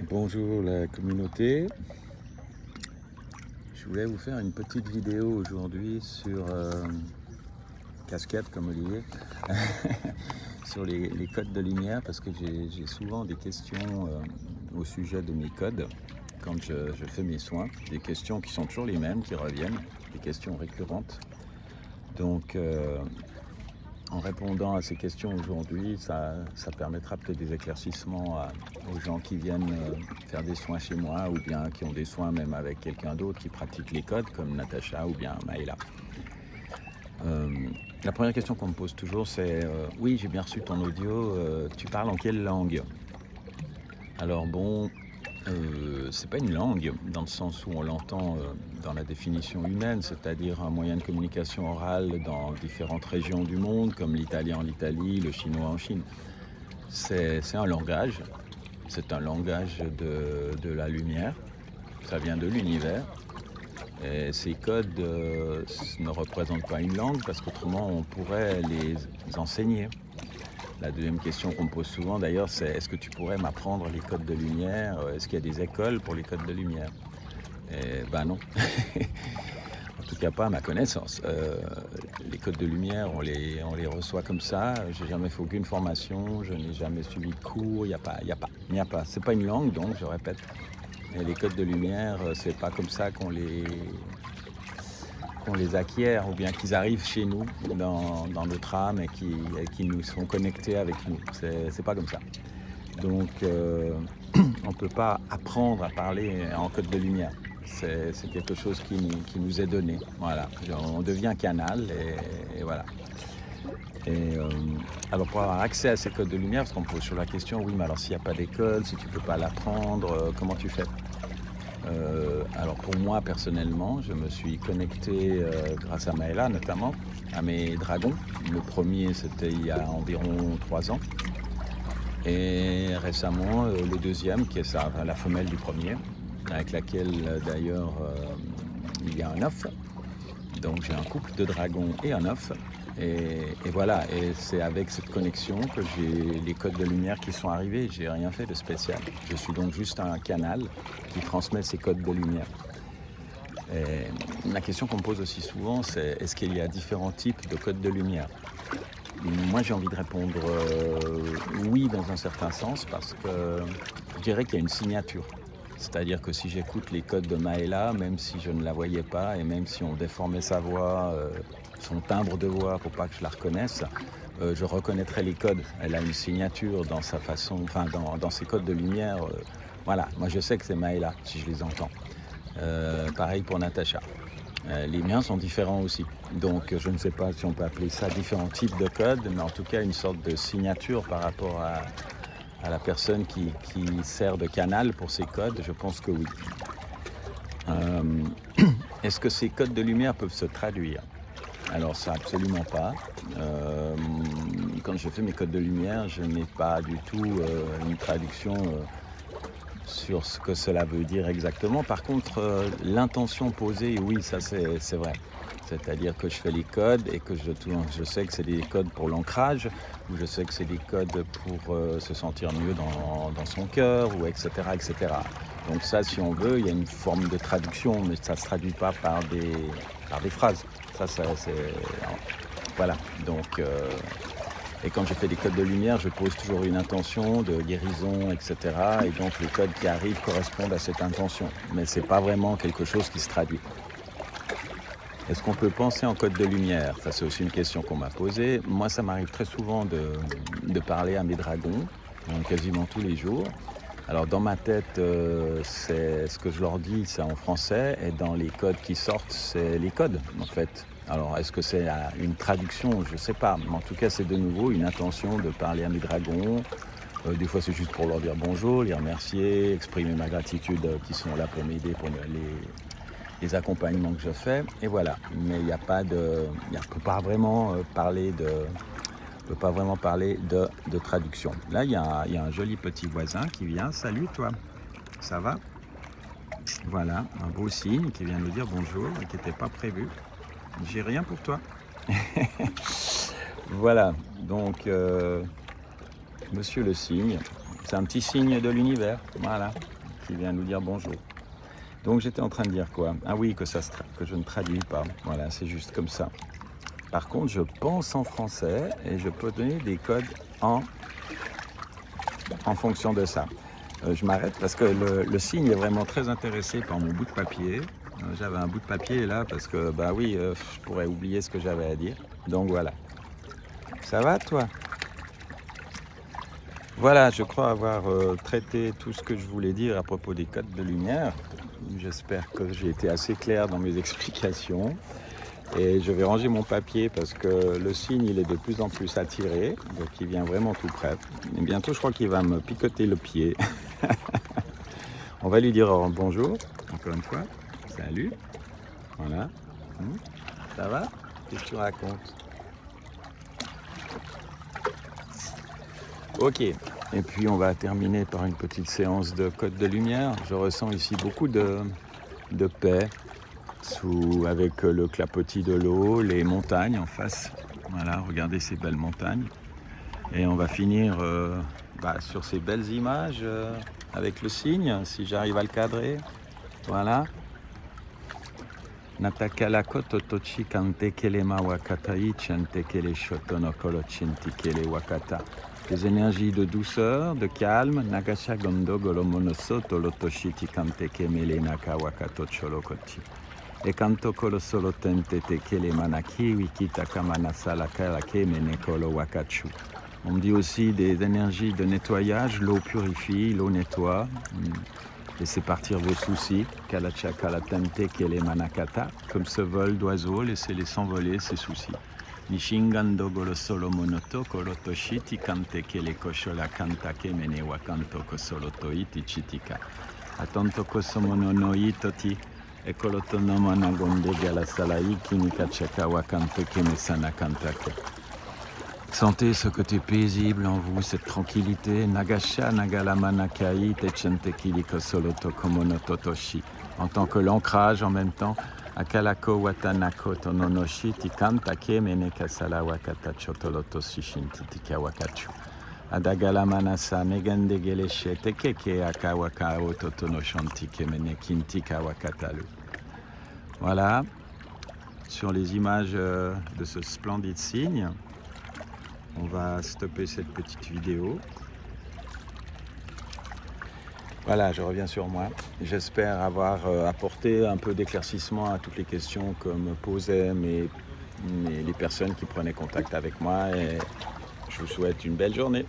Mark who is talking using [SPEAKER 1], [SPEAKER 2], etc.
[SPEAKER 1] Bonjour la communauté, je voulais vous faire une petite vidéo aujourd'hui sur casquette comme Olivier, sur les codes de lumière parce que j'ai souvent des questions au sujet de mes codes quand je fais mes soins, des questions qui sont toujours les mêmes, qui reviennent, des questions récurrentes. Donc en répondant à ces questions aujourd'hui, ça permettra peut-être des éclaircissements aux gens qui viennent faire des soins chez moi ou bien qui ont des soins même avec quelqu'un d'autre qui pratique les codes comme Natacha ou bien Maëla. La première question qu'on me pose toujours c'est oui, j'ai bien reçu ton audio, tu parles en quelle langue? Alors bon, c'est pas une langue dans le sens où on l'entend dans la définition humaine, c'est-à-dire un moyen de communication orale dans différentes régions du monde, comme l'italien en Italie, le chinois en Chine. C'est un langage, c'est un langage de la lumière, ça vient de l'univers. Et ces codes ne représentent pas une langue parce qu'autrement on pourrait les enseigner. La deuxième question qu'on me pose souvent d'ailleurs, c'est est-ce que tu pourrais m'apprendre les codes de lumière? Est-ce qu'il y a des écoles pour les codes de lumière? Et ben non, en tout cas pas à ma connaissance. Les codes de lumière, on les reçoit comme ça. J'ai jamais fait aucune formation, je n'ai jamais suivi de cours. Il n'y a pas. C'est pas une langue, donc je répète. Et les codes de lumière, c'est pas comme ça qu'on les acquiert ou bien qu'ils arrivent chez nous dans notre âme et qui nous sont connectés avec nous. C'est pas comme ça. Donc on ne peut pas apprendre à parler en code de lumière. C'est quelque chose qui nous est donné. Voilà. On devient canal et voilà. Et alors pour avoir accès à ces codes de lumière, parce qu'on me pose sur la question, oui mais alors s'il n'y a pas d'école, si tu ne peux pas l'apprendre, comment tu fais? Alors pour moi personnellement, je me suis connecté grâce à Maëla notamment, à mes dragons. Le premier c'était il y a environ 3 ans. Et récemment le deuxième qui est ça, la femelle du premier, avec laquelle d'ailleurs il y a un œuf. Donc j'ai un couple de dragons et un œuf. Et voilà, et c'est avec cette connexion que j'ai les codes de lumière qui sont arrivés. J'ai rien fait de spécial. Je suis donc juste un canal qui transmet ces codes de lumière. Et la question qu'on me pose aussi souvent, c'est est-ce qu'il y a différents types de codes de lumière? Moi j'ai envie de répondre oui dans un certain sens parce que je dirais qu'il y a une signature. C'est-à-dire que si j'écoute les codes de Maëla, même si je ne la voyais pas et même si on déformait sa voix, son timbre de voix pour pas que je la reconnaisse, je reconnaîtrais les codes. Elle a une signature dans sa façon, enfin dans ses codes de lumière. Voilà, moi je sais que c'est Maëla si je les entends. Pareil pour Natacha. Les miens sont différents aussi. Donc je ne sais pas si on peut appeler ça différents types de codes, mais en tout cas une sorte de signature par rapport à la personne qui sert de canal pour ces codes, je pense que oui. Est-ce que ces codes de lumière peuvent se traduire? Alors ça absolument pas. Quand je fais mes codes de lumière, je n'ai pas du tout une traduction sur ce que cela veut dire exactement. Par contre, l'intention posée, oui, ça c'est vrai. C'est-à-dire que je fais les codes et que je sais que c'est des codes pour l'ancrage, ou je sais que c'est des codes pour se sentir mieux dans son cœur, ou etc., etc. Donc ça, si on veut, il y a une forme de traduction, mais ça ne se traduit pas par des phrases. Ça c'est... Voilà. Donc... Et quand je fais des codes de lumière, je pose toujours une intention de guérison, etc. Et donc les codes qui arrivent correspondent à cette intention. Mais ce n'est pas vraiment quelque chose qui se traduit. Est-ce qu'on peut penser en code de lumière? Ça, c'est aussi une question qu'on m'a posée. Moi, ça m'arrive très souvent de parler à mes dragons, quasiment tous les jours. Alors dans ma tête, c'est ce que je leur dis, c'est en français. Et dans les codes qui sortent, c'est les codes, en fait. Alors, est-ce que c'est une traduction? Je ne sais pas. Mais en tout cas, c'est de nouveau une intention de parler à mes dragons. Des fois, c'est juste pour leur dire bonjour, les remercier, exprimer ma gratitude qu'ils sont là pour m'aider, pour les accompagnements que je fais. Et voilà. Mais il n'y a pas de... On ne peut pas vraiment parler de traduction. Là, il y a un joli petit voisin qui vient. Salut, toi. Ça va? Voilà, un beau signe qui vient nous dire bonjour et qui n'était pas prévu. J'ai rien pour toi. Voilà, donc monsieur le cygne, c'est un petit signe de l'univers. Voilà, qui vient nous dire bonjour. Donc j'étais en train de dire quoi? Ah oui, que je ne traduis pas. Voilà, c'est juste comme ça. Par contre, je pense en français et je peux donner des codes en fonction de ça. Je m'arrête parce que le signe est vraiment très intéressé par mon bout de papier. J'avais un bout de papier là parce que, bah oui, je pourrais oublier ce que j'avais à dire. Donc voilà. Ça va toi? Voilà, je crois avoir traité tout ce que je voulais dire à propos des codes de lumière. J'espère que j'ai été assez clair dans mes explications. Et je vais ranger mon papier parce que le signe il est de plus en plus attiré, donc il vient vraiment tout près. Et bientôt je crois qu'il va me picoter le pied. On va lui dire bonjour, encore une fois. Salut. Voilà. Ça va? Qu'est-ce que tu racontes? Ok. Et puis on va terminer par une petite séance de code de lumière. Je ressens ici beaucoup de paix. Avec le clapotis de l'eau, les montagnes en face. Voilà, regardez ces belles montagnes. Et on va finir sur ces belles images avec le signe, si j'arrive à le cadrer. Voilà. Natakala kototochi kante kele mawakatai chante kele shotono kolo chinti kele wakata. Des énergies de douceur, de calme. Nagasha gondo golomonoso tolotoshiti kante kemele naka wakato cholokochi. E kanto kolo solo tente te kele manaki wikita kamana salakala kemene kolo wakachu. On me dit aussi des énergies de nettoyage, l'eau purifie, l'eau nettoie. Laissez partir vos soucis, kalacha kalatente kele manakata, comme ce vol d'oiseaux, laissez-les s'envoler ces soucis. Nishingando golo solo monoto kolotoshiti kante kele koshola kanta kemene wakanto kosolo toiti chitika. Atonto kosomono no itoti. Ekolotonoma nagonde gala salai kinikachaka wakante kemesana kantake. Sentez ce côté paisible en vous, cette tranquillité. Nagasha nagala manakai techente kiliko soloto komono totoshi. En tant que l'ancrage en même temps. Akalako watanako tononoshi tikantake meneka sala wakata chotoloto shishinti tika wakachu. Adagala manasa negende geleshe tekeke akawaka ototono shantike menekintika wakatalu. Voilà, sur les images de ce splendide signe, on va stopper cette petite vidéo. Voilà, je reviens sur moi. J'espère avoir apporté un peu d'éclaircissement à toutes les questions que me posaient les personnes qui prenaient contact avec moi et je vous souhaite une belle journée.